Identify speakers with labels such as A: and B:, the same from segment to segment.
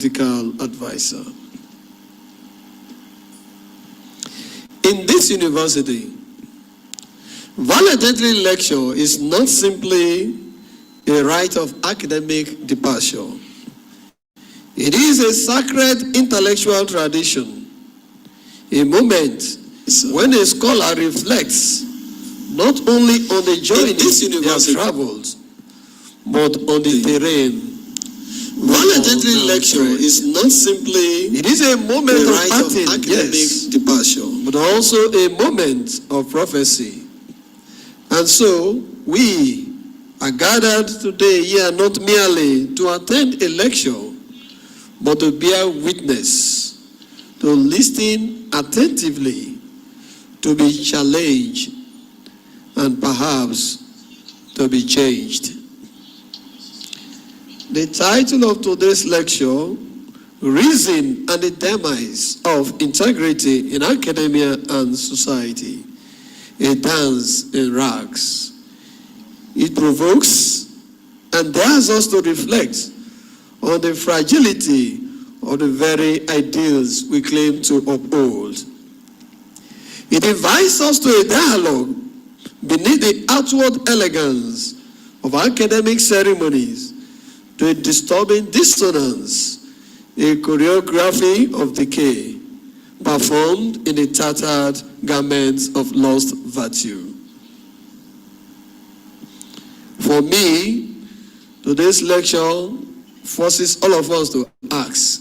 A: political advisor. In this university, valedictory lecture is not simply a rite of academic departure. It is a sacred intellectual tradition, a moment when a scholar reflects not only on the journey they have traveled, but on the terrain. Valedictory lecture is not simply it is a moment of academic departure, but also a moment of prophecy. And so we are gathered today here not merely to attend a lecture, but to bear witness, to listen attentively, to be challenged, and perhaps to be changed. The title of today's lecture, Reason and the Demise of Integrity in Academia and Society, a Dance in Rags. It provokes and dares us to reflect on the fragility of the very ideals we claim to uphold. It invites us to a dialogue beneath the outward elegance of academic ceremonies, to a disturbing dissonance, a choreography of decay, performed in the tattered garments of lost virtue. For me, today's lecture forces all of us to ask,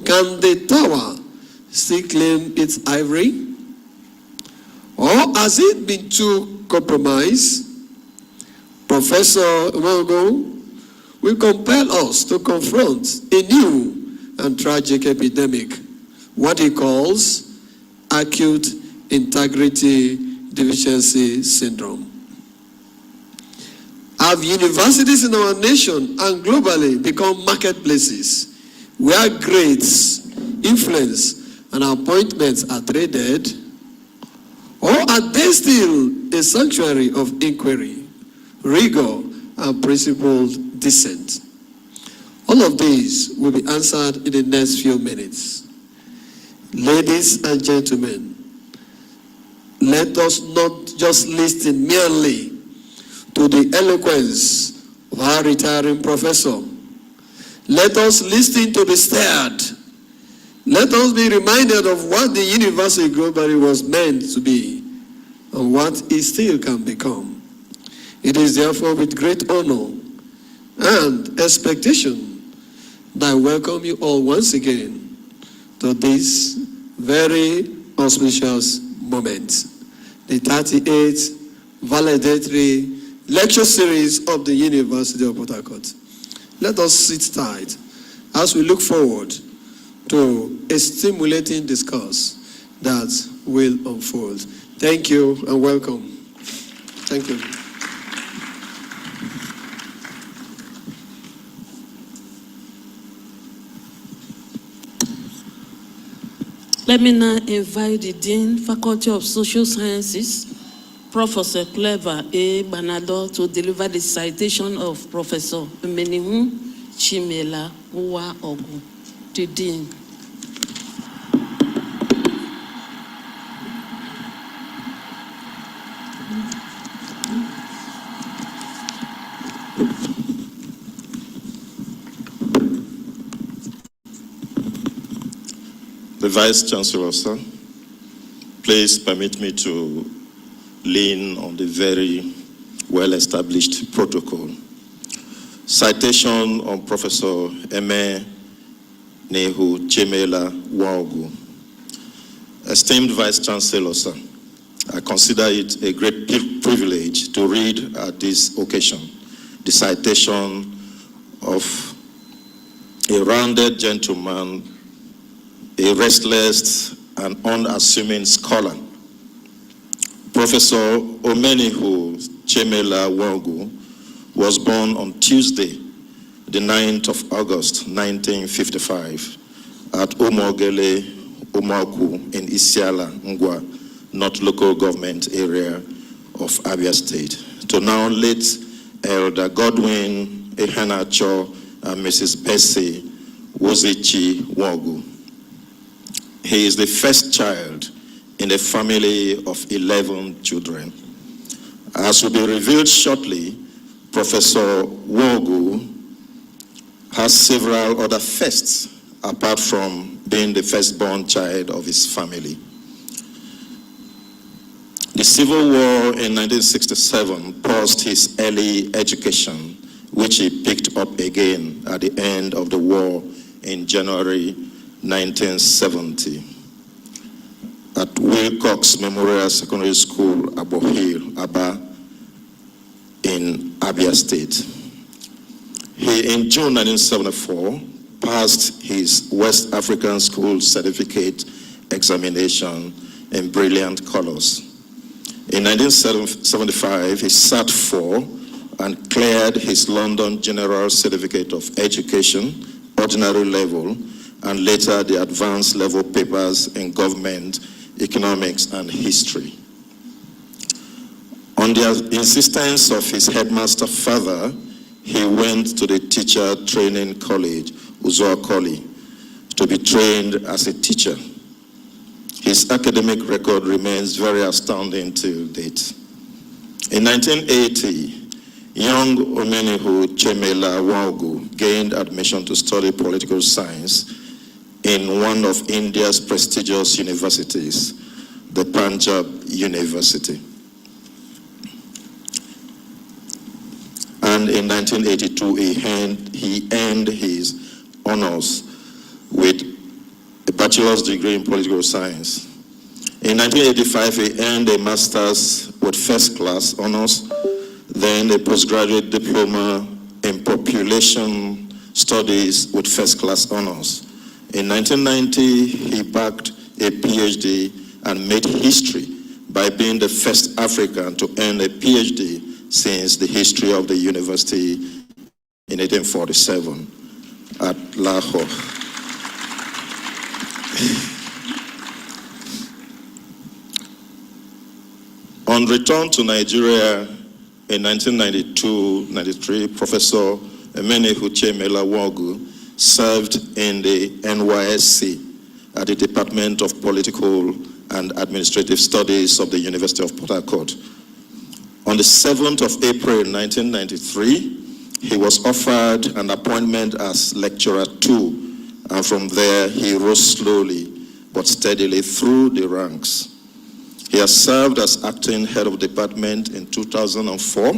A: can the tower still claim its ivory? Or has it been too compromised? Professor Umago will compel us to confront a new and tragic epidemic, what he calls acute integrity deficiency syndrome. Have universities in our nation and globally become marketplaces where grades, influence, and appointments are traded? Or are they still a sanctuary of inquiry, rigor, and principled dissent? All of these will be answered in the next few minutes. Ladies and gentlemen, let us not just listen merely to the eloquence of our retiring professor. Let us listen to be stirred. Let us be reminded of what the university globally was meant to be and what it still can become. It is therefore with great honor and expectation that I welcome you all once again to this very auspicious moment, the 38th Valedictory Lecture Series of the University of Port Harcourt. Let us sit tight as we look forward to a stimulating discourse that will unfold. Thank you and welcome. Thank you.
B: Let me now invite the Dean, Faculty of Social Sciences, Professor Clever A. Banado, to deliver the citation of Professor Umenihu Chimela Uwa Ogu, the Dean.
C: The Vice Chancellor, sir, please permit me to lean on the very well-established protocol. Citation on Professor Eme Nehu Chemela Waogu. Esteemed Vice Chancellor, sir, I consider it a great privilege to read at this occasion the citation of a rounded gentleman, a restless and unassuming scholar. Professor Omenihu Chemela Waogu was born on Tuesday, the 9th of August, 1955, at Omogele, Omoku in Isiala, Ngwa, North Local Government Area of Abia State, to now late Elder Godwin Ehanacho and Mrs. Bessie Wozichi Wogu. He is the first child in a family of 11 children. As will be revealed shortly, Professor Wogu has several other firsts apart from being the firstborn child of his family. The Civil War in 1967 paused his early education, which he picked up again at the end of the war in January 1970 at Wilcox Memorial Secondary School, Abo Hill, Aba, in Abia State. He, in June 1974, passed his West African School Certificate examination in brilliant colors. In 1975, he sat for and cleared his London General Certificate of Education, ordinary level, and later the advanced level papers in government, economics, and history. On the insistence of his headmaster father, he went to the teacher training college, Uzoakoli, to be trained as a teacher. His academic record remains very astounding to date. In 1980, young Omenihu Chemela Wogu gained admission to study political science in one of India's prestigious universities, the Punjab University. And in 1982, he earned his honors with a bachelor's degree in political science. In 1985, he earned a master's with first class honors, then a postgraduate diploma in population studies with first class honors. In 1990, he backed a PhD and made history by being the first African to earn a PhD since the history of the university in 1847 at Lahore. On return to Nigeria in 1992-93, Professor Omenihu Chemela Wogu served in the NYSC at the Department of Political and Administrative Studies of the University of Port Harcourt. On the 7th of April 1993, he was offered an appointment as Lecturer 2, and from there he rose slowly but steadily through the ranks. He has served as acting head of department in 2004,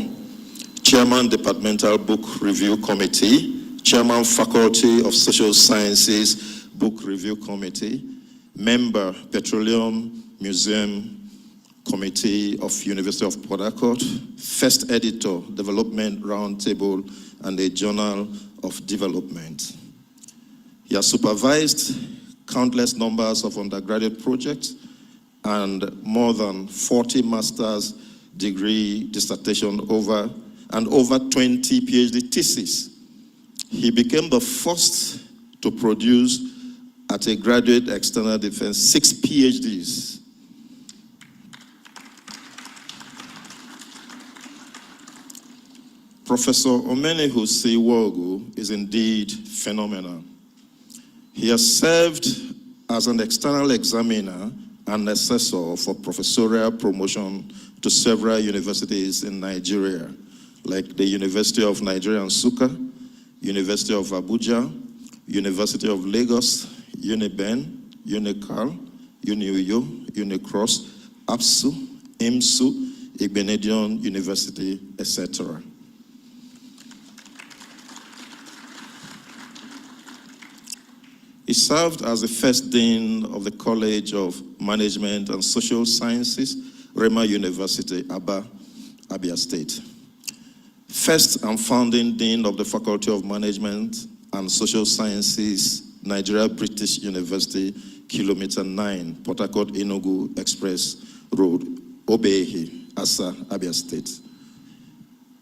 C: chairman Departmental Book Review Committee, chairman Faculty of Social Sciences Book Review Committee, member Petroleum Museum Committee of University of Port Harcourt, first editor, Development Roundtable, and a Journal of Development. He has supervised countless numbers of undergraduate projects and more than 40 master's degree dissertation over 20 PhD theses. He became the first to produce at a graduate external defense 6 PhDs. Professor Omenihu C. Wogu is indeed phenomenal. He has served as an external examiner and assessor for professorial promotion to several universities in Nigeria, like the University of Nigeria Nsukka, University of Abuja, University of Lagos, Uniben, Unical, Uniuyo, Unicross, APSU, IMSU, Igbinedion University, etc. He served as the first dean of the College of Management and Social Sciences, Rema University, Aba, Abia State. First and founding dean of the Faculty of Management and Social Sciences, Nigeria British University, Kilometer 9, Port Harcourt Enugu Express Road, Obehi, Asa, Abia State.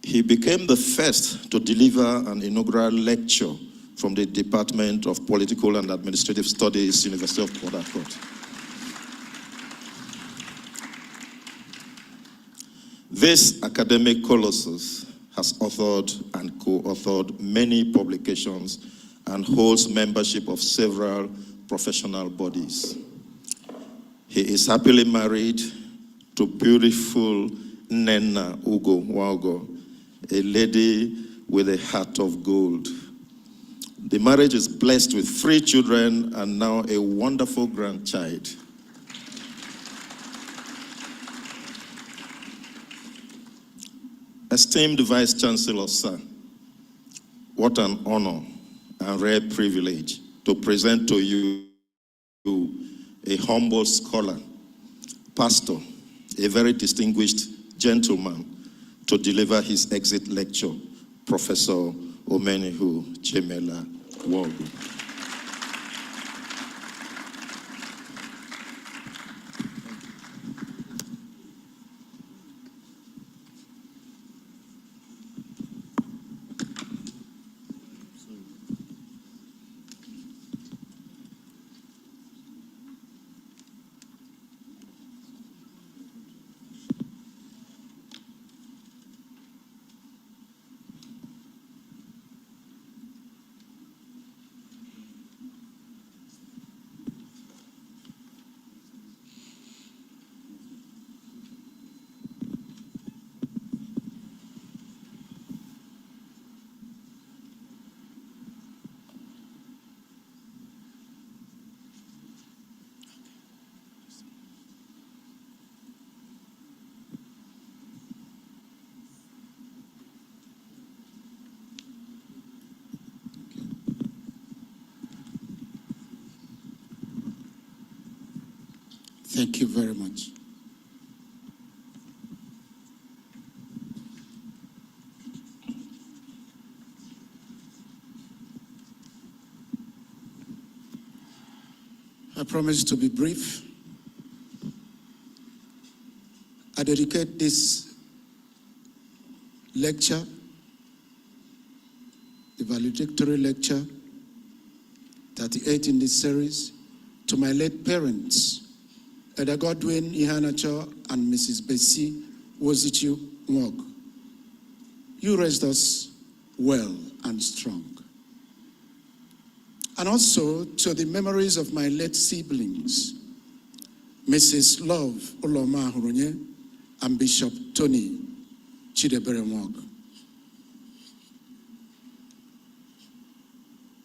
C: He became the first to deliver an inaugural lecture from the Department of Political and Administrative Studies, University of Port Harcourt. This academic colossus has authored and co-authored many publications and holds membership of several professional bodies. He is happily married to beautiful Nena Ugo Wago, a lady with a heart of gold. The marriage is blessed with 3 children and now a wonderful grandchild. Esteemed Vice Chancellor, sir, what an honor and rare privilege to present to you a humble scholar, pastor, a very distinguished gentleman, to deliver his exit lecture, Professor Omenihu Chemela Wogu.
D: Thank you very much. I promise to be brief. I dedicate this lecture, the valedictory lecture, 38 in this series, to my late parents, Eda Godwin Ihanacho and Mrs. Bessie Wozichu Mwog. You raised us well and strong. And also to the memories of my late siblings, Mrs. Love Oloma Hurunye and Bishop Tony Chidebere Mwog.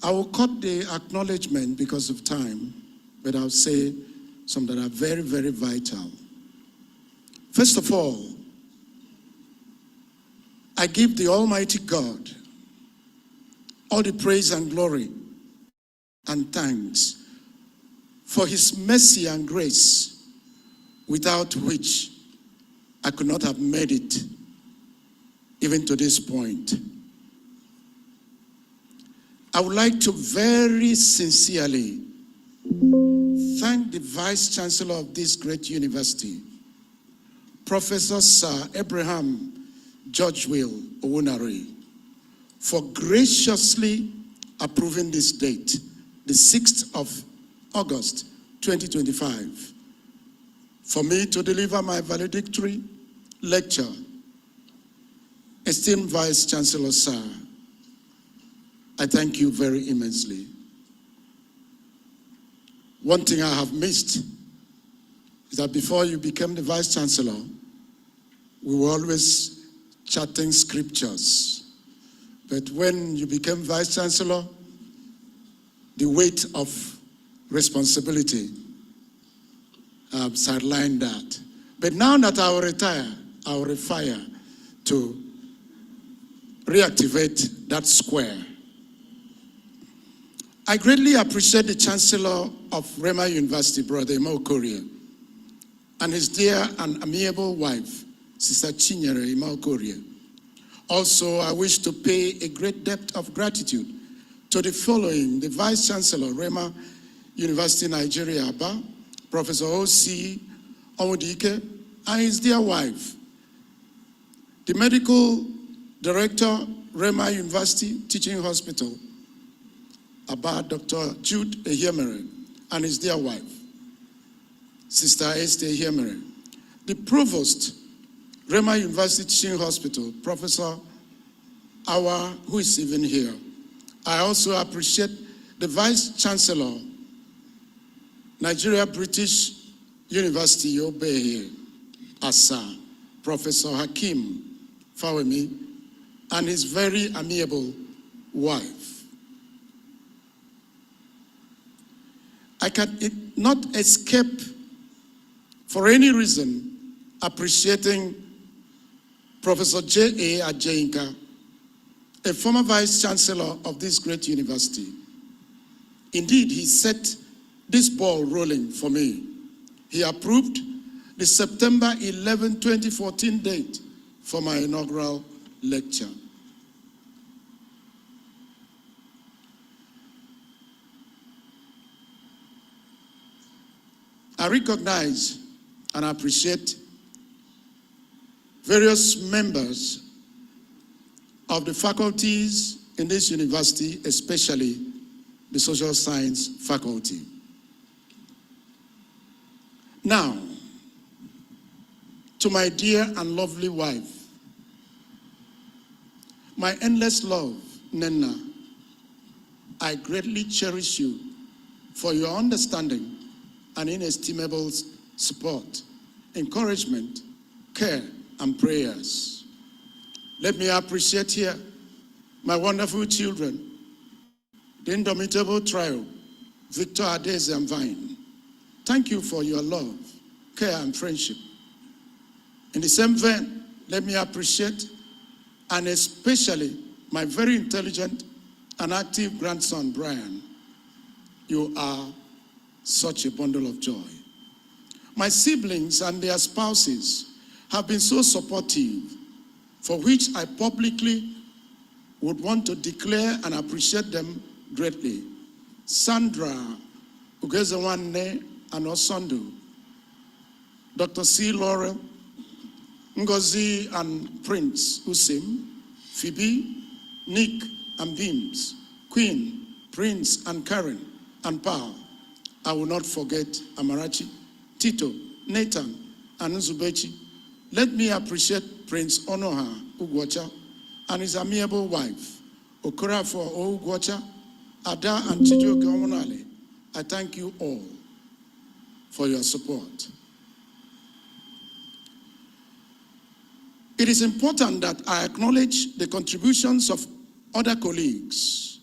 D: I will cut the acknowledgement because of time, but I'll say some that are very, very vital. First of all, I give the Almighty God all the praise and glory and thanks for his mercy and grace, without which I could not have made it even to this point. I would like to very sincerely thank the Vice Chancellor of this great university, Professor Sir Abraham George Will Owunari, for graciously approving this date, the 6th of August, 2025, for me to deliver my valedictory lecture. Esteemed Vice Chancellor, sir, I thank you very immensely. One thing I have missed is that before you became the Vice Chancellor, we were always chatting scriptures. But when you became Vice Chancellor, the weight of responsibility sidelined that. But now that I will retire, I will refire to reactivate that square. I greatly appreciate the Chancellor of Rema University, Brother Imo Korea, and his dear and amiable wife, Sister Chinyere Imo Korea. Also, I wish to pay a great debt of gratitude to the following: the Vice Chancellor, Rema University, Nigeria, Aba, Professor O.C. Omodike, and his dear wife, the Medical Director, Rema University Teaching Hospital, Aba, Dr. Jude Ehiemere, and his dear wife, Sister Esther Ehiemere, the Provost, Rema University Teaching Hospital, Professor Awa, who is even here, I also appreciate the Vice Chancellor, Nigeria British University, Yobe, Asa, Professor Hakim Fawemi, and his very amiable wife. I can not escape, for any reason, appreciating Professor J.A. Ajayinka, a former Vice Chancellor of this great university. Indeed, he set this ball rolling for me. He approved the September 11, 2014 date for my inaugural lecture. I recognize and appreciate various members of the faculties in this university, especially the social science faculty. Now, to my dear and lovely wife, my endless love, Nena, I greatly cherish you for your understanding and inestimable support, encouragement, care, and prayers. Let me appreciate here my wonderful children, the indomitable trio, Victor, Adeze, and Vine. Thank you for your love, care, and friendship. In the same vein, let me appreciate and especially my very intelligent and active grandson, Brian. You are such a bundle of joy. My siblings and their spouses have been so supportive, for which I publicly would want to declare and appreciate them greatly. Sandra Ugezewanne and Osondu, Dr. C. Laurel, Ngozi and Prince Usim, Phoebe, Nick and Beams, Queen, Prince and Karen and Paul. I will not forget Amarachi, Tito, Nathan, and Nzubechi. Let me appreciate Prince Onoha Ugwocha and his amiable wife, Okorafo Ugwocha, Ada and Chijoke Omonale. I thank you all for your support. It is important that I acknowledge the contributions of other colleagues,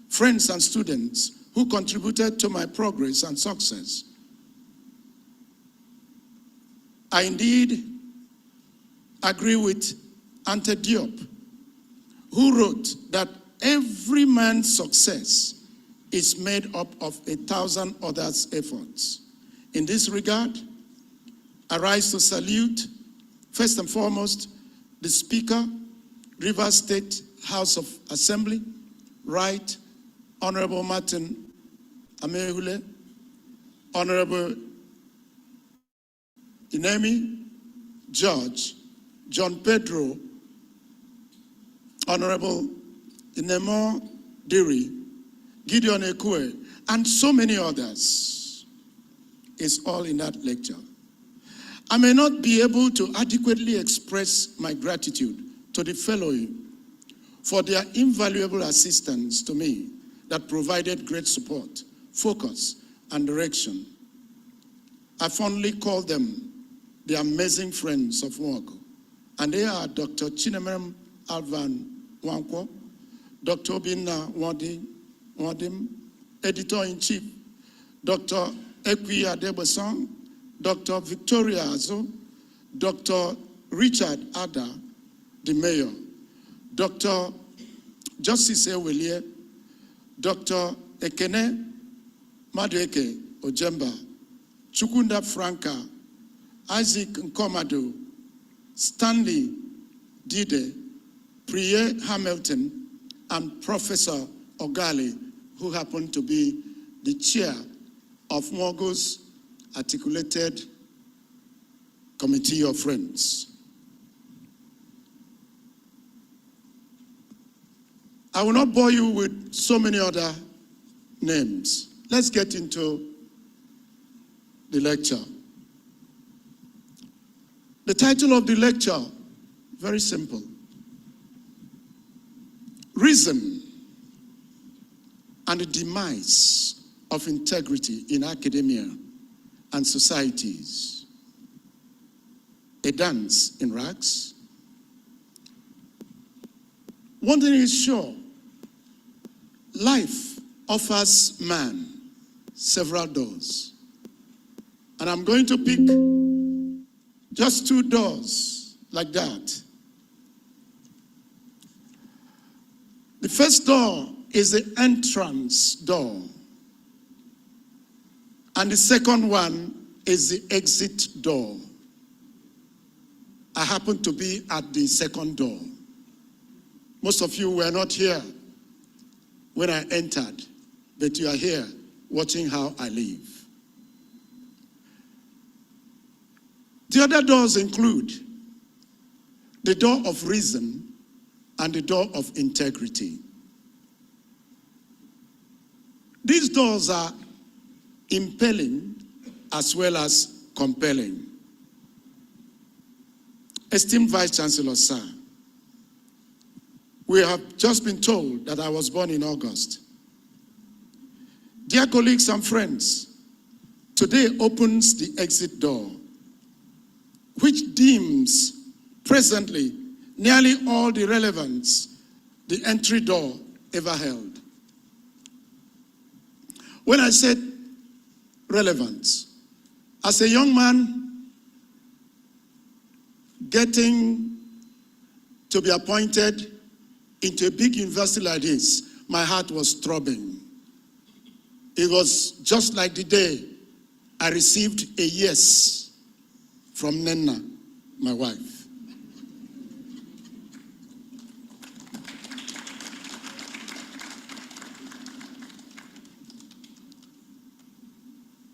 D: friends, and students who contributed to my progress and success. I indeed agree with Ante Diop, who wrote that every man's success is made up of 1,000 others' efforts. In this regard, I rise to salute, first and foremost, the Speaker, Rivers State House of Assembly, Right Honorable Martin Amehule, Honorable Inemi George, John Pedro, Honorable Inemo Diri, Gideon Ekwe, and so many others. It's all in that lecture. I may not be able to adequately express my gratitude to the following for their invaluable assistance to me that provided great support, focus, and direction. I fondly call them the amazing friends of Nwagu, and they are Dr. Chinemerem Alvan Nwankwo, Dr. Obinna Nwadim, Editor-in-Chief, Dr. Ekwi Adebosong, Dr. Victoria Azo, Dr. Richard Ada, the Mayor, Dr. Justice Ewelie, Dr. Ekene Madueke Ojemba, Chukunda Franka, Isaac Nkomado, Stanley Dide, Priye Hamilton, and Professor Ogali, who happened to be the chair of Nwagu's articulated committee of friends. I will not bore you with so many other names. Let's get into the lecture. The title of the lecture, very simple. Reason and the demise of integrity in academia and societies. A dance in rags. One thing is sure, life offers man several doors. And I'm going to pick just 2 doors like that. The first door is the entrance door. And the second one is the exit door. I happen to be at the second door. Most of you were not here when I entered, but you are here watching how I live. The other doors include the door of reason and the door of integrity. These doors are impelling as well as compelling. Esteemed Vice Chancellor, sir, we have just been told that I was born in August. Dear colleagues and friends, today opens the exit door, which deems presently nearly all the relevance the entry door ever held. When I said relevance, as a young man getting to be appointed into a big university like this, my heart was throbbing. It was just like the day I received a yes from Nenna, my wife.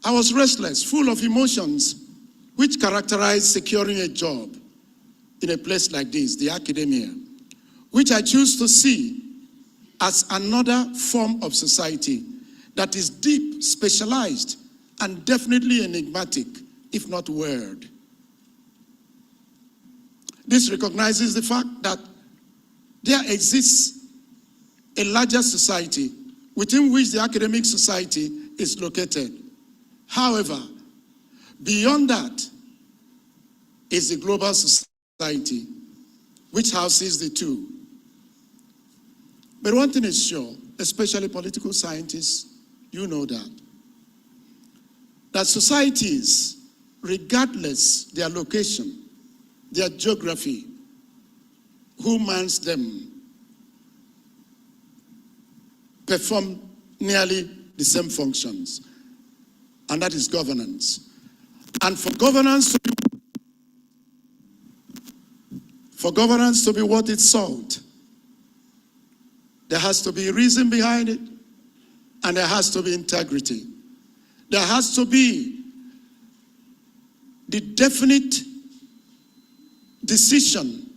D: I was restless, full of emotions, which characterize securing a job in a place like this, the academia, which I choose to see as another form of society that is deep, specialized, and definitely enigmatic, if not weird. This recognizes the fact that there exists a larger society within which the academic society is located. However, beyond that is the global society, which houses the two. But one thing is sure, especially political scientists, you know that societies, regardless their location, their geography, who mans them, perform nearly the same functions, and that is governance. And for governance to be worth its salt, there has to be reason behind it, and there has to be integrity. There has to be the definite decision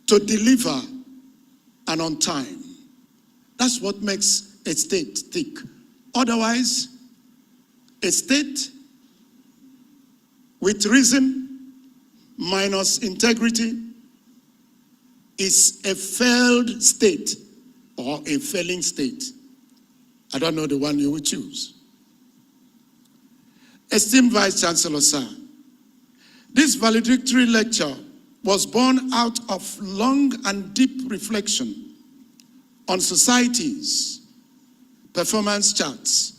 D: to deliver and on time. That's what makes a state tick. Otherwise, a state with reason minus integrity is a failed state or a failing state. I don't know the one you would choose. Esteemed Vice Chancellor, sir, this valedictory lecture was born out of long and deep reflection on societies, performance charts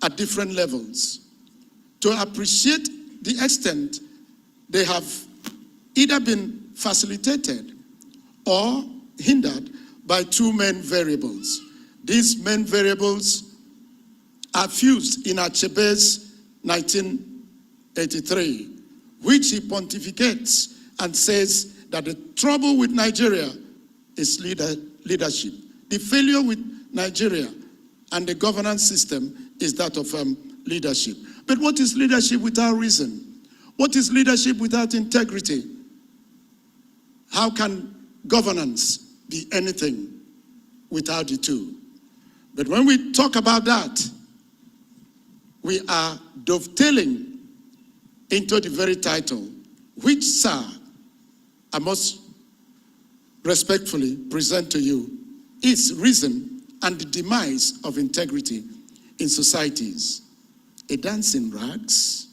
D: at different levels, to appreciate the extent they have either been facilitated or hindered by 2 main variables. These main variables are fused in Achebe's 1983, which he pontificates and says that the trouble with Nigeria is leadership. The failure with Nigeria and the governance system is that of leadership. But what is leadership without reason? What is leadership without integrity? How can governance be anything without the two? But when we talk about that, we are dovetailing into the very title, which, sir, I must respectfully present to you, is reason and the demise of integrity in societies. A dance in rags?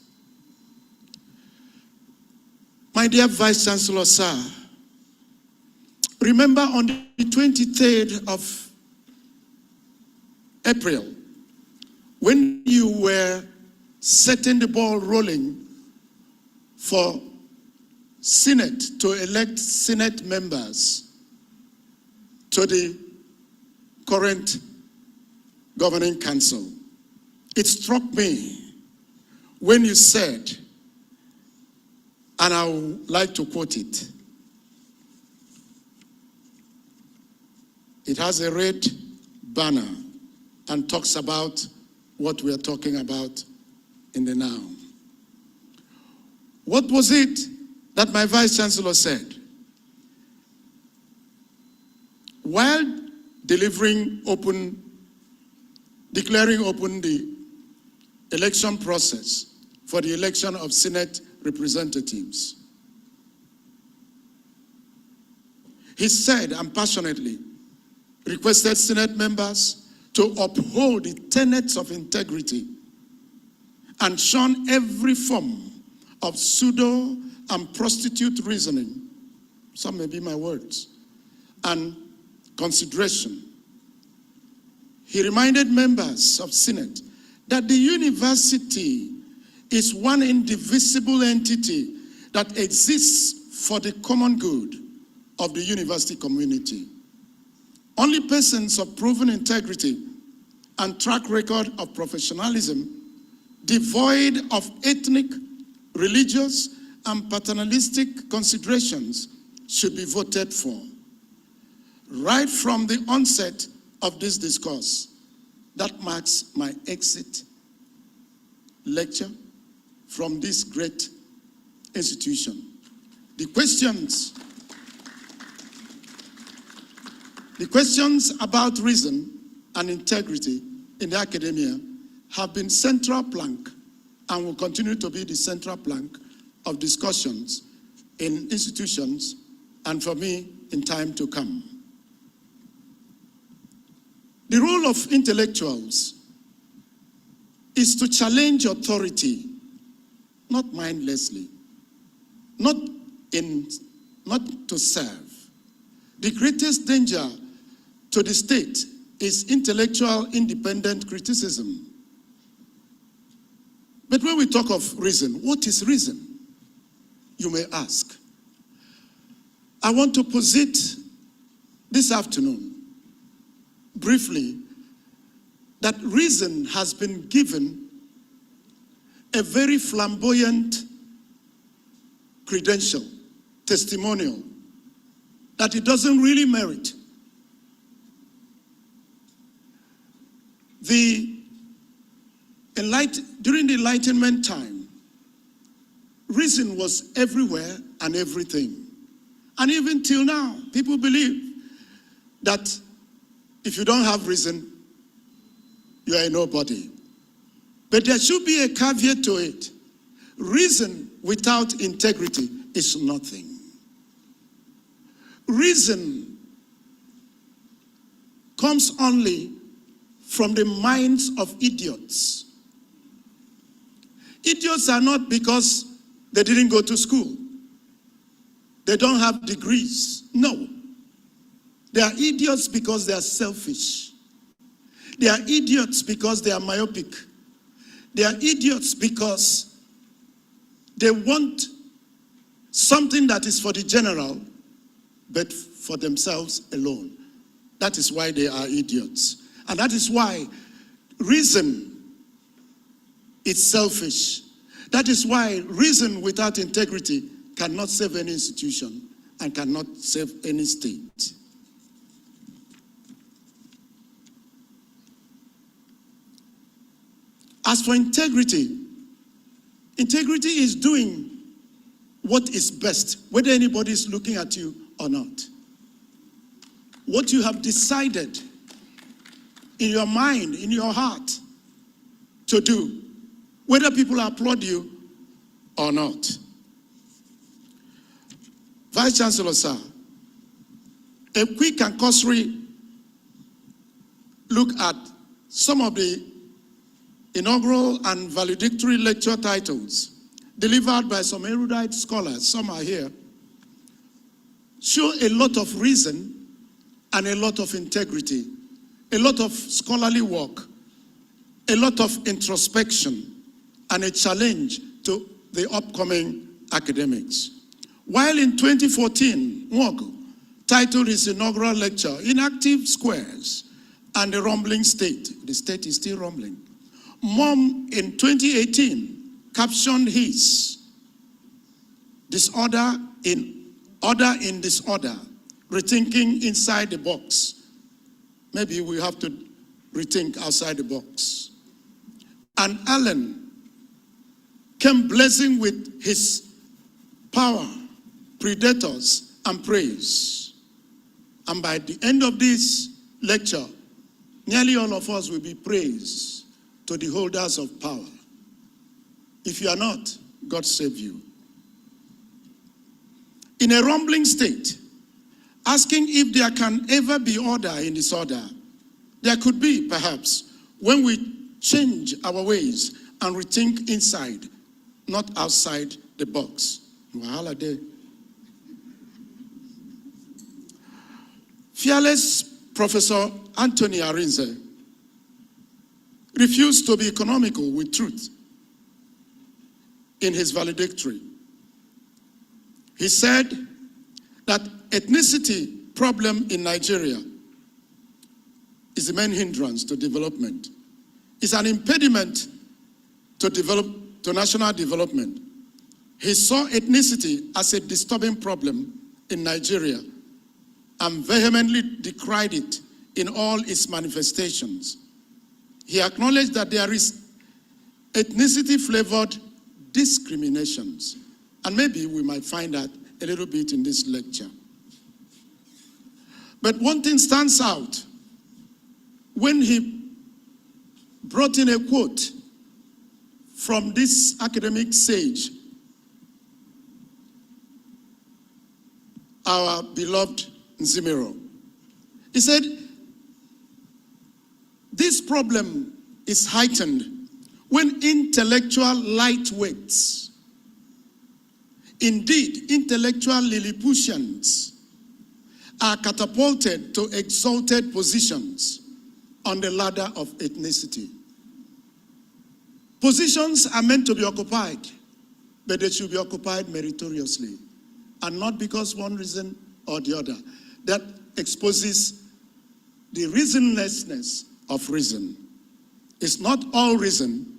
D: My dear Vice Chancellor, sir, remember on the 23rd of April, when you were setting the ball rolling for Senate to elect Senate members to the current governing council, it struck me when you said, and I would like to quote it, it has a red banner and talks about what we are talking about in the now. What was it that my Vice Chancellor said? While declaring open the election process for the election of Senate representatives, he said, and passionately requested Senate members to uphold the tenets of integrity and shun every form of pseudo and prostitute reasoning, some may be my words, and consideration. He reminded members of Senate that the university is one indivisible entity that exists for the common good of the university community. Only persons of proven integrity and track record of professionalism, devoid of ethnic, religious, and paternalistic considerations, should be voted for. Right from the onset of this discourse, that marks my exit lecture from this great institution. The questions about reason and integrity in the academia have been central plank and will continue to be the central plank of discussions in institutions and for me in time to come. The role of intellectuals is to challenge authority, not mindlessly, not to serve. The greatest danger to the state is intellectual independent criticism. But when we talk of reason, what is reason? You may ask. I want to posit this afternoon, briefly, that reason has been given a very flamboyant credential, testimonial, that it doesn't really merit. During the Enlightenment time, reason was everywhere and everything. And even till now, people believe that if you don't have reason, you are a nobody. But there should be a caveat to it. Reason without integrity is nothing. Reason comes only from the minds of idiots. Idiots are not because they didn't go to school. They don't have degrees. No. They are idiots because they are selfish. They are idiots because they are myopic. They are idiots because they want something that is for the general, but for themselves alone. That is why they are idiots. And that is why reason is selfish. That is why reason without integrity cannot save any institution and cannot save any state. As for integrity, integrity is doing what is best, whether anybody is looking at you or not. What you have decided in your mind, in your heart, to do, whether people applaud you or not. Vice Chancellor, sir, a quick and cursory look at some of the inaugural and valedictory lecture titles delivered by some erudite scholars, some are here, show a lot of reason and a lot of integrity, a lot of scholarly work, a lot of introspection, and a challenge to the upcoming academics. While in 2014, Nwogu titled his inaugural lecture, Inactive Squares and the Rumbling State. The state is still rumbling. Mom in 2018 captioned his Disorder in Order in Disorder, Rethinking Inside the Box. Maybe we have to rethink outside the box. And Allen came blazing with his power, predators, and praise. And by the end of this lecture, nearly all of us will be praised to the holders of power. If you are not, God save you. In a rumbling state, asking if there can ever be order in disorder, there could be, perhaps, when we change our ways and rethink inside, not outside the box. Fearless Professor Anthony Arinze refused to be economical with truth in his valedictory. He said that ethnicity problem in Nigeria is the main hindrance to development. It's an impediment to national development. He saw ethnicity as a disturbing problem in Nigeria and vehemently decried it in all its manifestations. He acknowledged that there is ethnicity-flavored discriminations, and maybe we might find that a little bit in this lecture. But one thing stands out when he brought in a quote from this academic sage, our beloved Nzimiro. He said, this problem is heightened when intellectual lightweights, indeed intellectual Lilliputians, are catapulted to exalted positions on the ladder of ethnicity. Positions are meant to be occupied, but they should be occupied meritoriously, and not because one reason or the other. That exposes the reasonlessness of reason. It's not all reason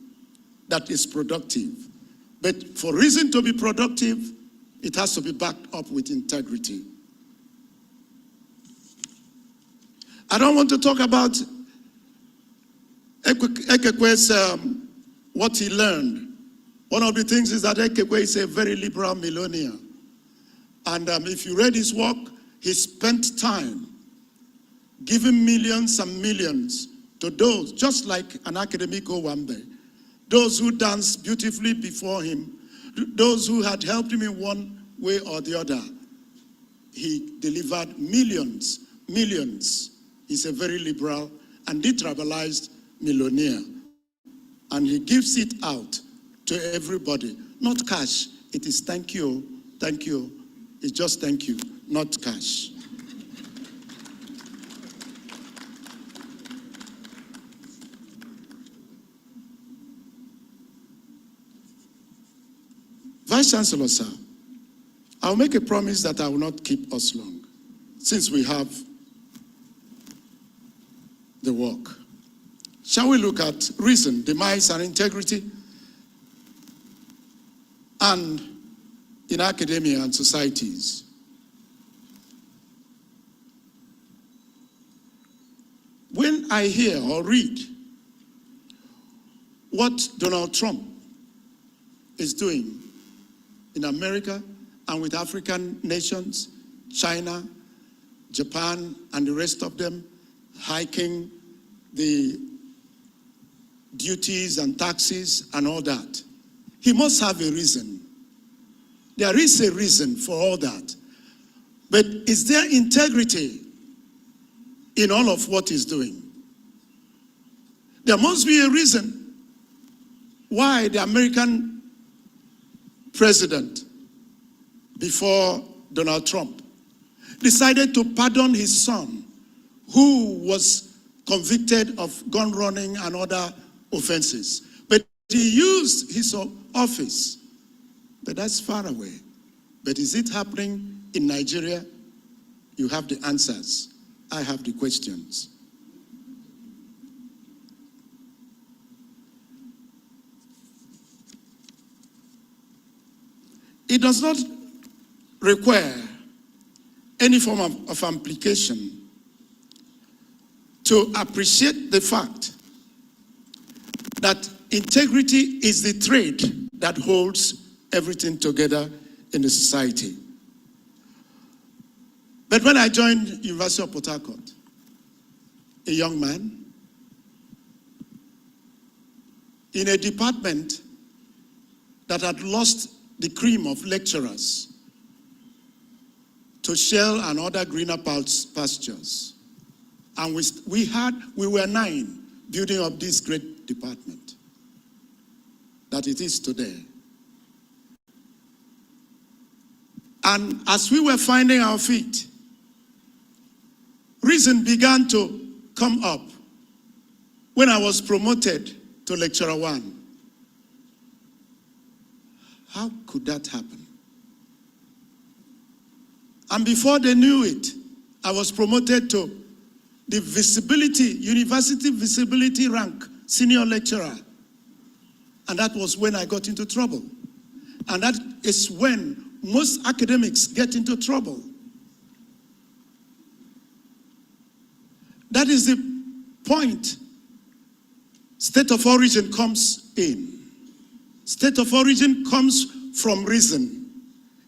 D: that is productive, but for reason to be productive, it has to be backed up with integrity. I don't want to talk about Ekekwe's what he learned. One of the things is that Ekekwe is a very liberal millionaire. And if you read his work, he spent time giving millions and millions to those, just like an academic Owambe, those who danced beautifully before him, those who had helped him in one way or the other. He delivered millions. He's a very liberal and detribalized millionaire. And he gives it out to everybody. Not cash. It is thank you. It's just thank you, not cash. Vice Chancellor, sir, I'll make a promise that I will not keep us long, since we have the work. Shall we look at reason, demise, and integrity? And in academia and societies. When I hear or read what Donald Trump is doing in America and with African nations, China, Japan, and the rest of them, hiking the duties and taxes and all that, he must have a reason. There is a reason for all that. But is there integrity in all of what he's doing? There must be a reason why the American president, before Donald Trump, decided to pardon his son, who was convicted of gun running and other offenses. But he used his office. But that's far away. But is it happening in Nigeria? You have the answers. I have the questions. It does not require any form of application to appreciate the fact that integrity is the thread that holds everything together in the society. But when I joined University of Port Harcourt, a young man, in a department that had lost the cream of lecturers to shell and other greener pastures. And we were 9 building up this great department that it is today. And as we were finding our feet, reason began to come up when I was promoted to lecturer 1. How could that happen? And before they knew it, I was promoted to the university visibility rank, senior lecturer. And that was when I got into trouble. And that is when most academics get into trouble. That is the point state of origin comes in. State of origin comes from reason.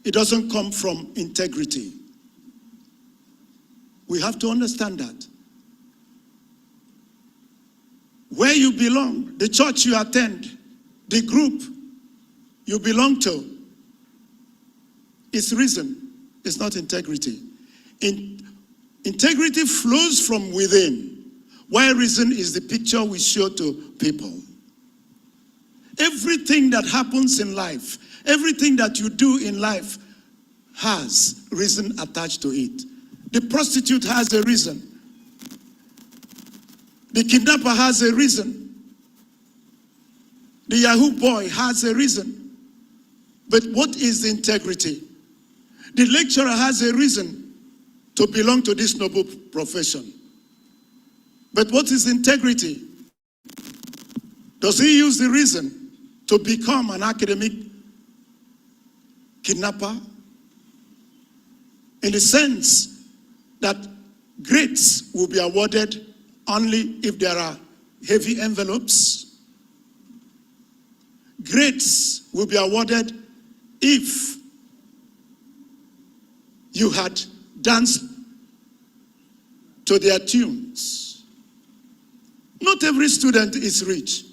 D: It doesn't come from integrity. We have to understand that. Where you belong, the church you attend, the group you belong to, is reason, it's not integrity. Integrity flows from within, while reason is the picture we show to people. Everything that happens in life, everything that you do in life has reason attached to it. The prostitute has a reason. The kidnapper has a reason. The Yahoo boy has a reason. But what is the integrity? The lecturer has a reason to belong to this noble profession. But what is integrity? Does he use the reason to become an academic kidnapper? In the sense that grades will be awarded only if there are heavy envelopes. Grades will be awarded if you had danced to their tunes. Not every student is rich.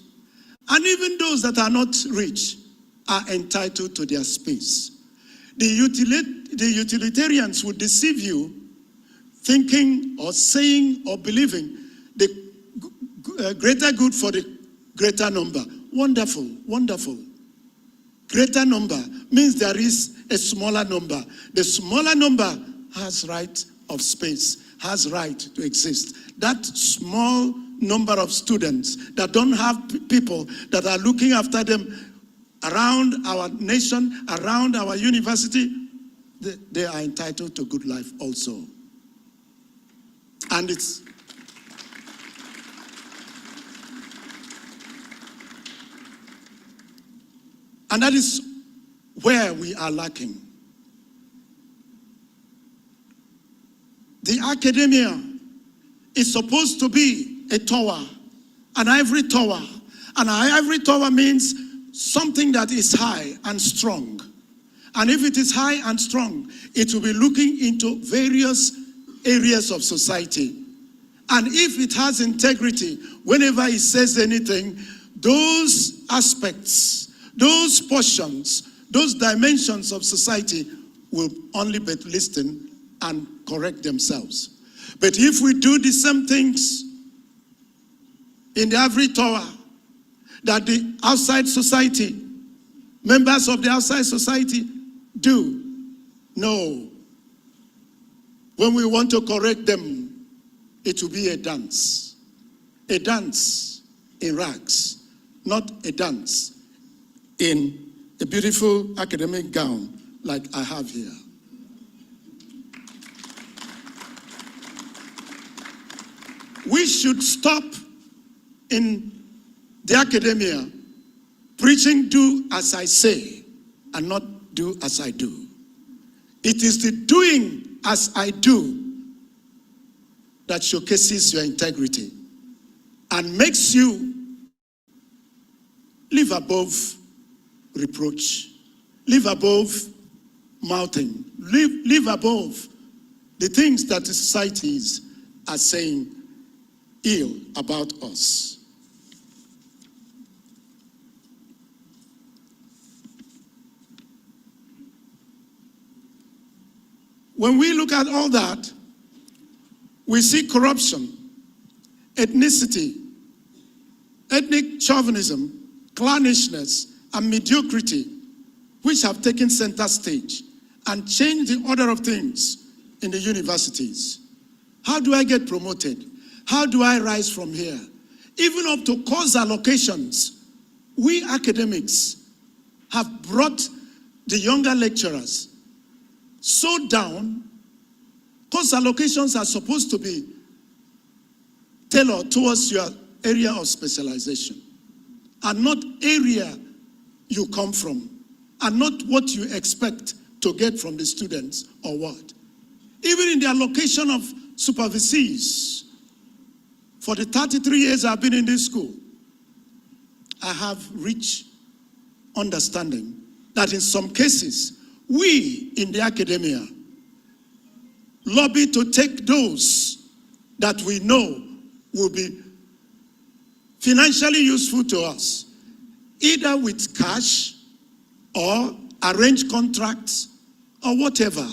D: And even those that are not rich are entitled to their space. The utilitarians would deceive you, thinking or saying or believing the greater good for the greater number. Wonderful, wonderful. Greater number means there is a smaller number. The smaller number has right of space, has right to exist. That small number of students that don't have people that are looking after them around our nation, around our university, they are entitled to good life also. And that is where we are lacking. The academia is supposed to be a tower, an ivory tower. And an ivory tower means something that is high and strong. And if it is high and strong, it will be looking into various areas of society. And if it has integrity, whenever it says anything, those aspects, those portions, those dimensions of society will only be listened and correct themselves. But if we do the same things in the ivory tower that the outside society, members of the outside society do. No. When we want to correct them, it will be a dance. A dance in rags, not a dance in a beautiful academic gown like I have here. We should stop in the academia preaching do as I say and not do as I do. It is the doing as I do that showcases your integrity and makes you live above reproach, live above mouthing, live above the things that the societies are saying ill about us. When we look at all that, we see corruption, ethnicity, ethnic chauvinism, clannishness, and mediocrity, which have taken center stage and changed the order of things in the universities. How do I get promoted? How do I rise from here? Even up to course allocations, we academics have brought the younger lecturers so down. Course allocations are supposed to be tailored towards your area of specialization and not area you come from and not what you expect to get from the students or what. Even in the allocation of supervisees, for the 33 years I've been in this school, I have rich understanding that in some cases, we in the academia lobby to take those that we know will be financially useful to us, either with cash or arrange contracts or whatever.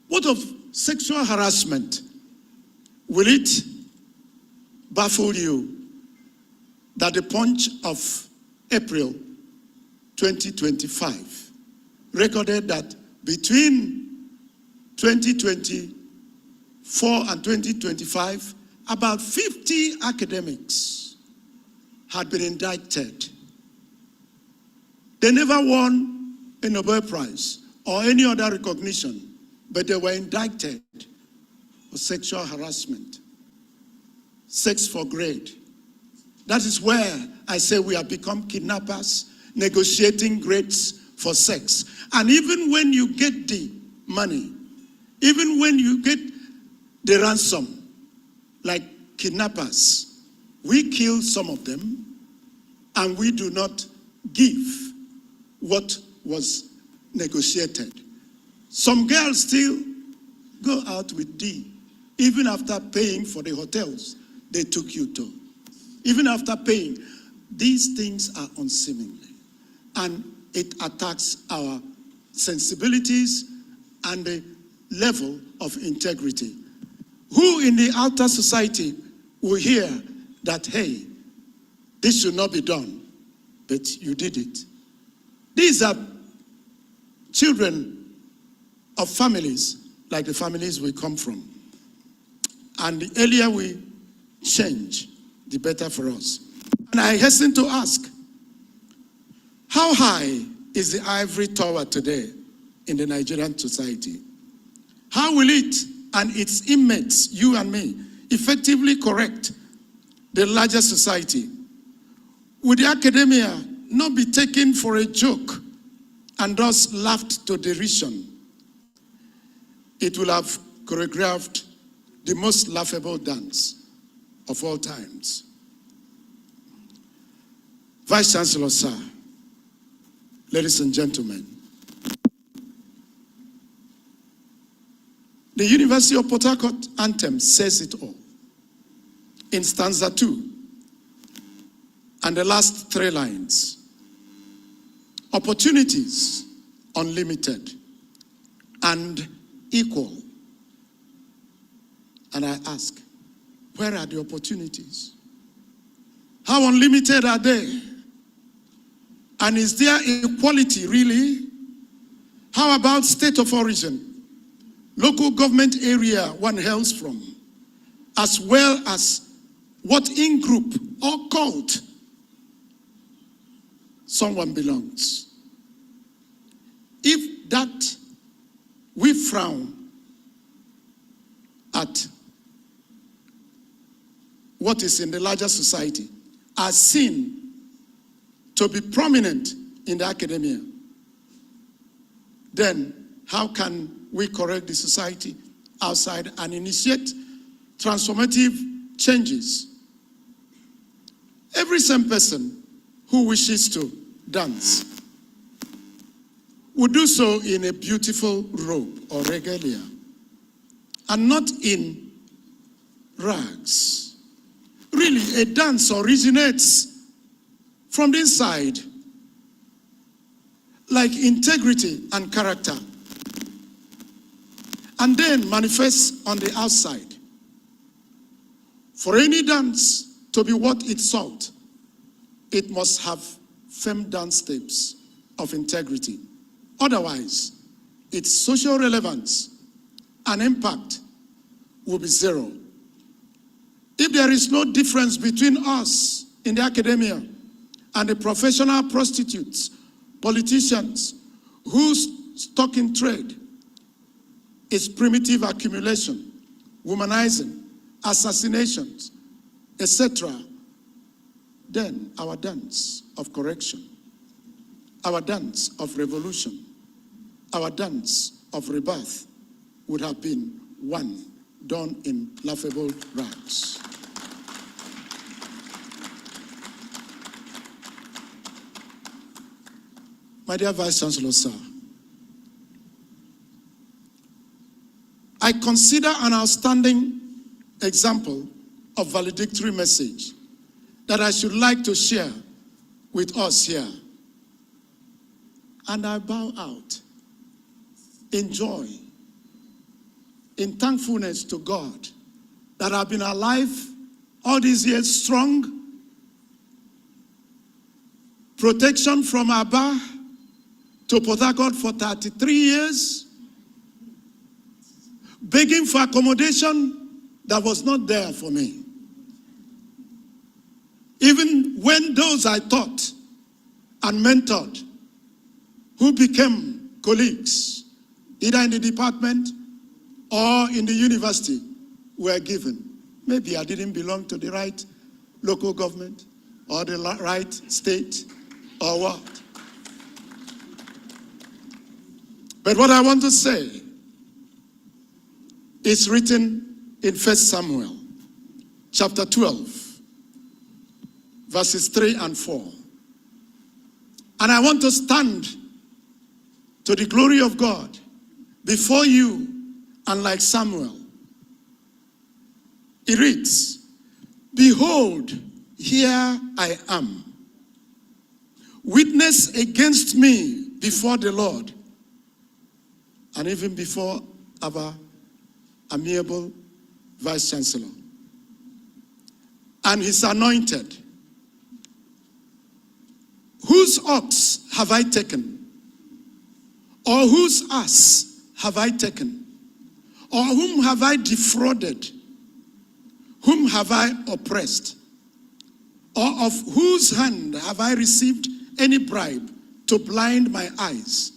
D: What of sexual harassment? Will it baffle you that the Punch of April 2025 recorded that between 2024 and 2025, about 50 academics had been indicted. They never won a Nobel Prize or any other recognition, but they were indicted for sexual harassment, sex for grade. That is where I say we have become kidnappers, negotiating grades for sex. And even when you get the money, even when you get the ransom, like kidnappers, we kill some of them and we do not give what was negotiated. Some girls still go out with D, even after paying for the hotels they took you to. Even after paying, these things are unseemly. And it attacks our sensibilities and the level of integrity. Who in the outer society will hear that, hey, this should not be done, but you did it? These are children of families like the families we come from. And the earlier we change, the better for us. And I hasten to ask, how high is the ivory tower today in the Nigerian society? How will it and its inmates, you and me, effectively correct the larger society? Would the academia not be taken for a joke and thus laughed to derision? It will have choreographed the most laughable dance of all times. Vice Chancellor, sir, ladies and gentlemen, the University of Port Harcourt anthem says it all. In stanza 2, and the last 3 lines, opportunities unlimited and equal. And I ask, Where are the opportunities? How unlimited are they? And is there equality really? How about state of origin, local government area one hails from, as well as what in-group or cult someone belongs? If that we frown at what is in the larger society as seen to be prominent in the academia, then how can we correct the society outside and initiate transformative changes? Every same person who wishes to dance would do so in a beautiful robe or regalia, and not in rags. Really, a dance originates from the inside, like integrity and character, and then manifests on the outside. For any dance to be worth its salt, it must have firm dance steps of integrity. Otherwise, its social relevance and impact will be zero. If there is no difference between us in the academia and the professional prostitutes, politicians, whose stock in trade is primitive accumulation, womanizing, assassinations, etc., then our dance of correction, our dance of revolution, our dance of rebirth would have been one done in laughable rags. My dear Vice Chancellor, sir, I consider an outstanding example of valedictory message that I should like to share with us here. And I bow out in joy, in thankfulness to God that I've been alive all these years, strong, protection from Aba to Port Harcourt for 33 years, begging for accommodation that was not there for me. Even when those I taught and mentored, who became colleagues, either in the department or in the university, were given. Maybe I didn't belong to the right local government or the right state or what. But what I want to say is written in 1 Samuel, chapter 12, verses 3 and 4. And I want to stand to the glory of God before you, and like Samuel. It reads, "Behold, here I am, witness against me before the Lord, and even before our amiable Vice Chancellor, and his anointed. Whose ox have I taken? Or whose ass have I taken? Or whom have I defrauded? Whom have I oppressed? Or of whose hand have I received any bribe to blind my eyes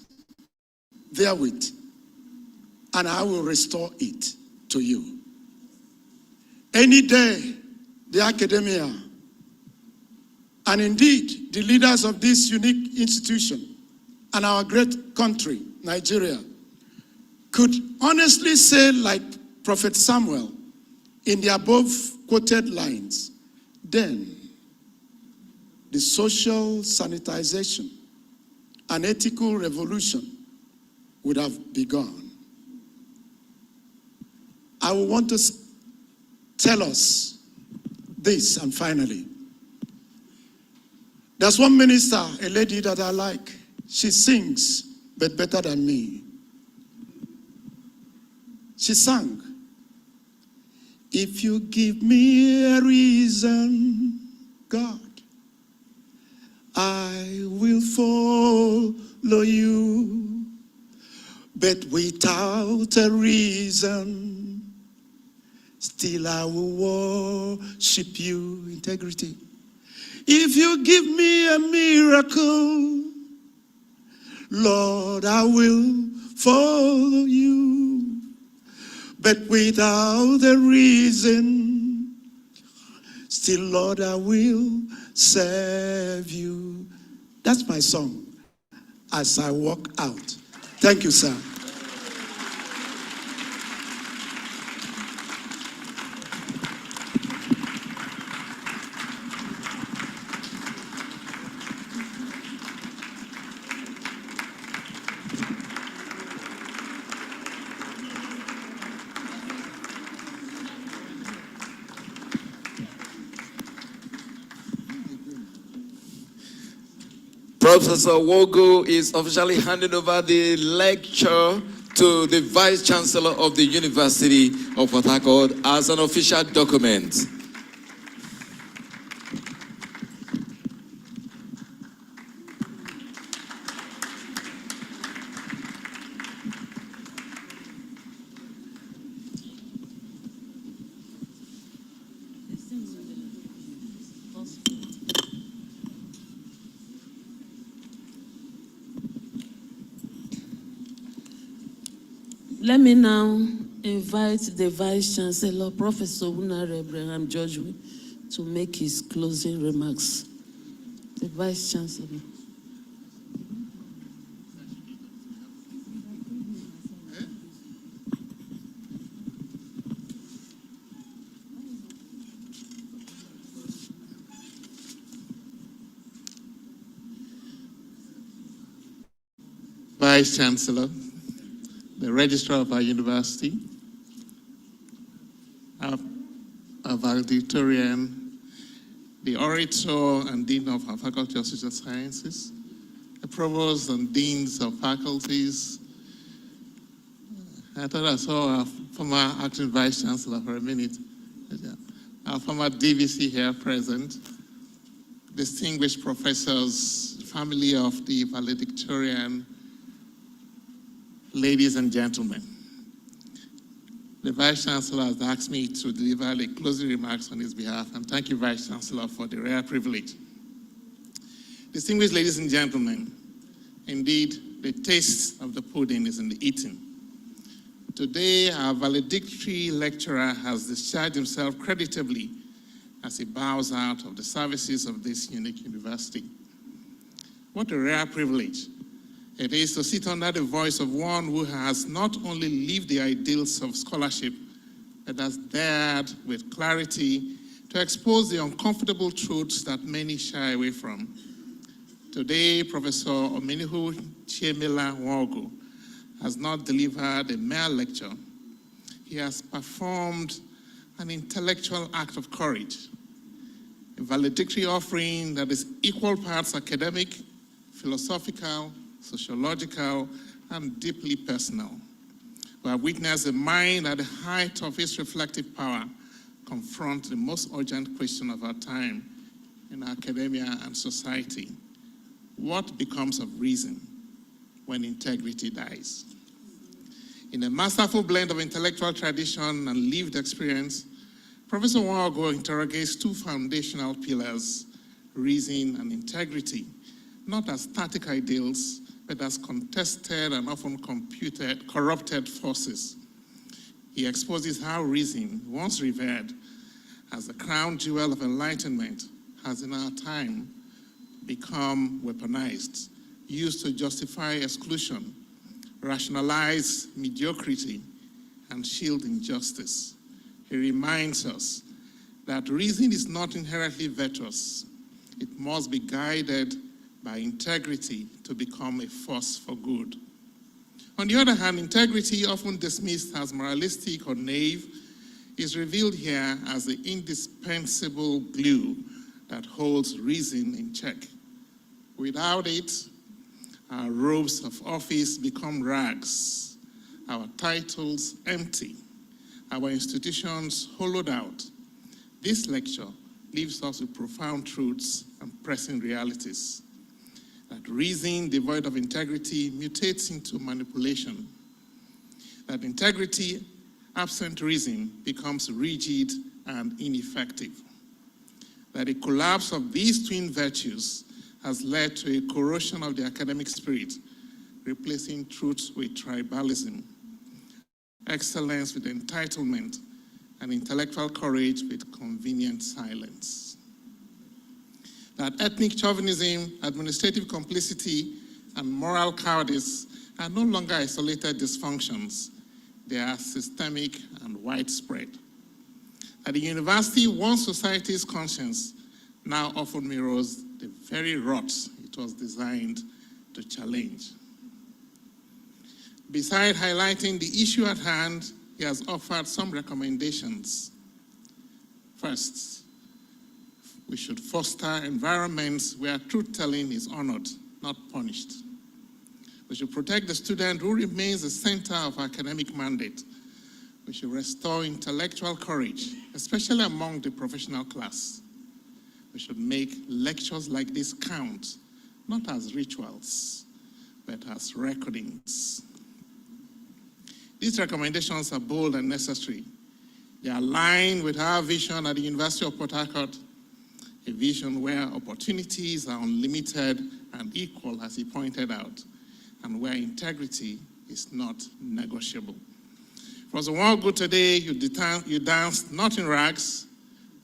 D: therewith? And I will restore it to you." Any day, the academia, and indeed the leaders of this unique institution and our great country, Nigeria, could honestly say, like Prophet Samuel in the above quoted lines, then the social sanitization and ethical revolution would have begun. I will want to tell us this, and finally, there's one minister, a lady that I like. She sings, but better than me. She sang, If you give me a reason, God, I will follow you. But without a reason, still I will worship you. Integrity. If you give me a miracle, Lord, I will follow you. But without a reason, still, Lord, I will serve you. That's my song as I walk out. Thank you, sir.
E: Professor Wogo is officially handing over the lecture to the Vice Chancellor of the University of Harcourt as an official document.
B: Let me now invite the Vice Chancellor, Professor Unare Abraham George, to make his closing remarks. The Vice Chancellor.
F: Vice Chancellor, the Registrar of our university, our valedictorian, the Orator and Dean of our Faculty of Social Sciences, the Provost and Deans of faculties. I thought I saw our former Acting Vice Chancellor for a minute. Our former DVC here present, distinguished professors, family of the valedictorian, ladies and gentlemen, the Vice Chancellor has asked me to deliver the closing remarks on his behalf, and thank you, Vice Chancellor, for the rare privilege. Distinguished ladies and gentlemen, indeed, the taste of the pudding is in the eating. Today, our valedictory lecturer has discharged himself creditably as he bows out of the services of this unique university. What a rare privilege it is to sit under the voice of one who has not only lived the ideals of scholarship, but has dared with clarity to expose the uncomfortable truths that many shy away from. Today, Professor Omenihu Chiemela Nwogu has not delivered a mere lecture. He has performed an intellectual act of courage, a valedictory offering that is equal parts academic, philosophical, sociological, and deeply personal. We have witnessed a mind at the height of its reflective power confront the most urgent question of our time in academia and society. What becomes of reason when integrity dies? In a masterful blend of intellectual tradition and lived experience, Professor Nwogu interrogates two foundational pillars, reason and integrity, not as static ideals, but as contested and often corrupted forces. He exposes how reason, once revered as the crown jewel of enlightenment, has in our time become weaponized, used to justify exclusion, rationalize mediocrity, and shield injustice. He reminds us that reason is not inherently virtuous. It must be guided by integrity to become a force for good. On the other hand, integrity, often dismissed as moralistic or naive, is revealed here as the indispensable glue that holds reason in check. Without it, our robes of office become rags, our titles empty, our institutions hollowed out, this lecture leaves us with profound truths and pressing realities. That reason devoid of integrity mutates into manipulation. That integrity absent reason becomes rigid and ineffective. That a collapse of these twin virtues has led to a corrosion of the academic spirit, replacing truth with tribalism, excellence with entitlement, and intellectual courage with convenient silence. That ethnic chauvinism, administrative complicity, and moral cowardice are no longer isolated dysfunctions. They are systemic and widespread. That the university, once society's conscience, now often mirrors the very rot it was designed to challenge. Besides highlighting the issue at hand, he has offered some recommendations. First, we should foster environments where truth-telling is honored, not punished. We should protect the student who remains the center of academic mandate. We should restore intellectual courage, especially among the professional class. We should make lectures like this count, not as rituals, but as recordings. These recommendations are bold and necessary. They align with our vision at the University of Port Harcourt, a vision where opportunities are unlimited and equal, as he pointed out, and where integrity is not negotiable. For the world good today, you danced not in rags,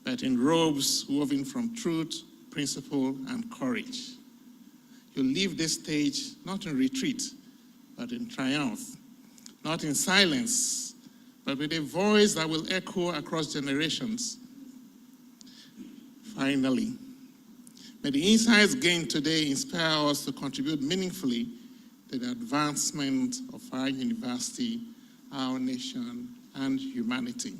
F: but in robes woven from truth, principle, and courage. You leave this stage not in retreat, but in triumph, not in silence, but with a voice that will echo across generations. Finally, may the insights gained today inspire us to contribute meaningfully to the advancement of our university, our nation, and humanity.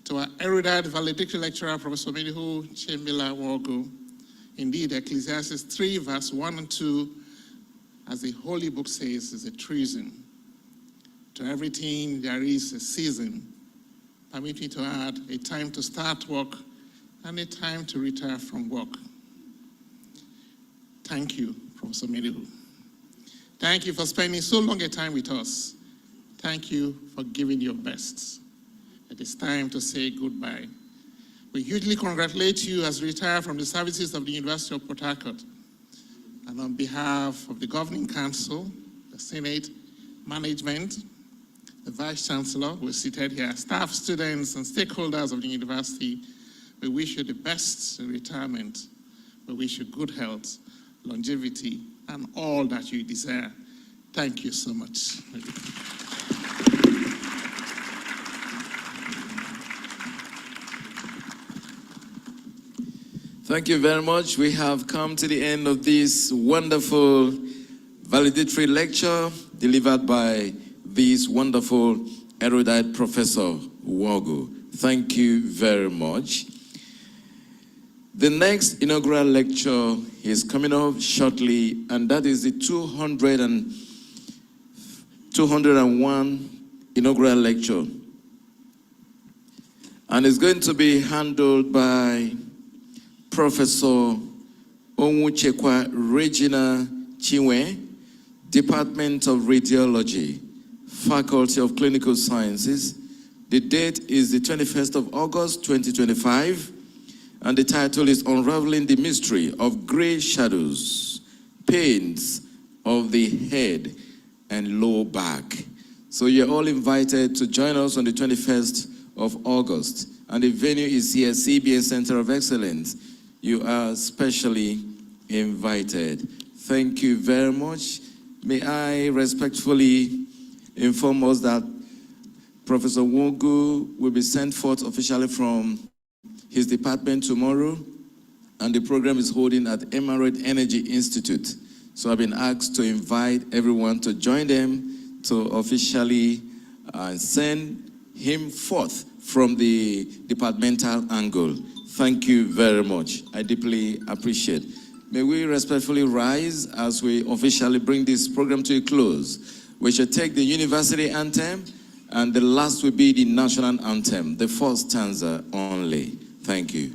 F: To our erudite valedictory lecturer, Professor Omenihu Chemela-Wogu, indeed, Ecclesiastes 3, verse 1 and 2, as the Holy Book says, is a treason. To everything there is a season. Permit me to add a time to start work and a time to retire from work. Thank you, Professor Omenihu. Thank you for spending so long a time with us. Thank you for giving your best. It is time to say goodbye. We hugely congratulate you as you retire from the services of the University of Port Harcourt. And on behalf of the Governing Council, the Senate, management, the Vice Chancellor who is seated here, staff, students, and stakeholders of the university, we wish you the best in retirement. We wish you good health, longevity, and all that you desire. Thank you so much.
E: Thank you very much. We have come to the end of this wonderful valedictory lecture delivered by this wonderful erudite Professor Wogu. Thank you very much. The next inaugural lecture is coming up shortly, and that is the 201 inaugural lecture. And it's going to be handled by Professor Onwuchekwa Regina Chinwe, Department of Radiology, Faculty of Clinical Sciences. The date is the 21st of August, 2025, and the title is Unraveling the Mystery of Gray Shadows, Pains of the Head and Low Back. So you're all invited to join us on the 21st of August, and the venue is here, CBN Center of Excellence. You are specially invited. Thank you very much. May I respectfully inform us that Professor Wogu will be sent forth officially from his department tomorrow, and the program is holding at Emerald Energy Institute. So I've been asked to invite everyone to join them to officially send him forth from the departmental angle. Thank you very much. I deeply appreciate. May we respectfully rise as we officially bring this program to a close. We shall take the university anthem And the last will be the national anthem, the first stanza only. Thank you.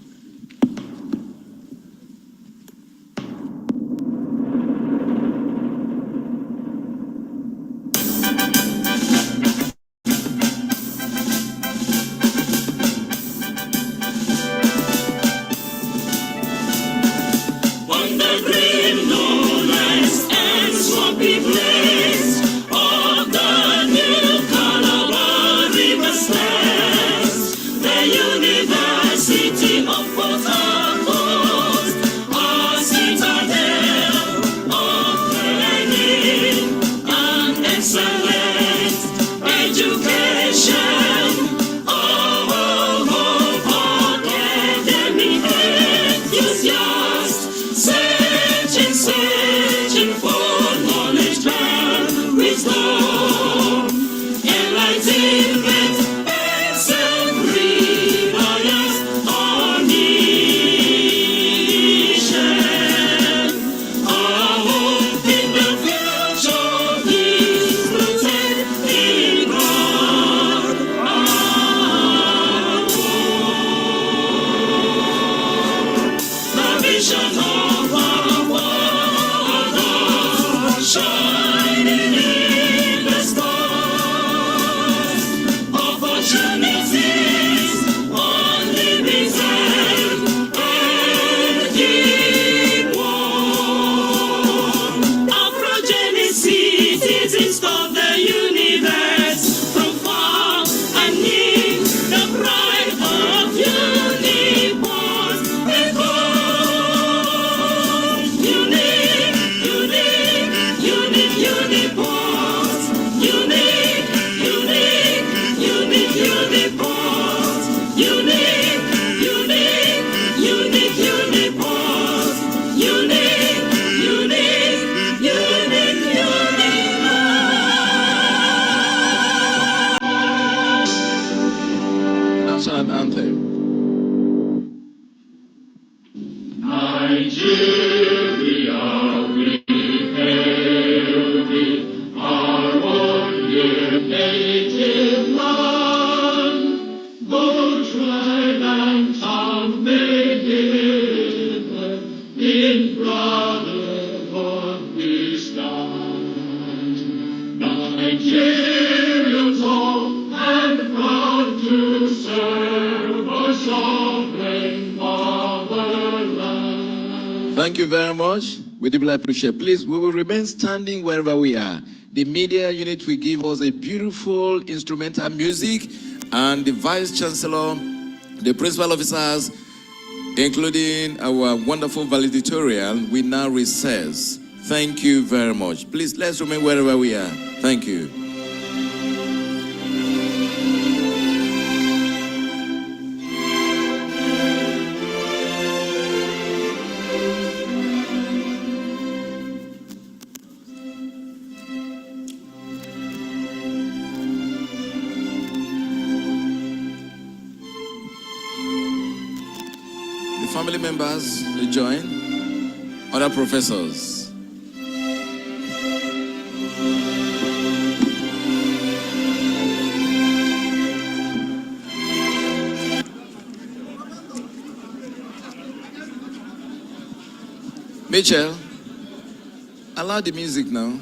E: National anthem.
G: Nigeria, we hail thee, our one dear native land. Though tribe and tongue may differ, in brotherhood we stand. Nigerians all and proud to serve our sovereign fatherland.
E: Thank you very much. We deeply appreciate. Please, we will remain standing wherever we are. The media unit will give us a beautiful instrumental music, and the Vice Chancellor, the principal officers, including our wonderful valedictorian, we now recess. Thank you very much. Please, let's remain wherever we are. Thank you. Family members, they join. Other professors. Mitchell, allow the music now.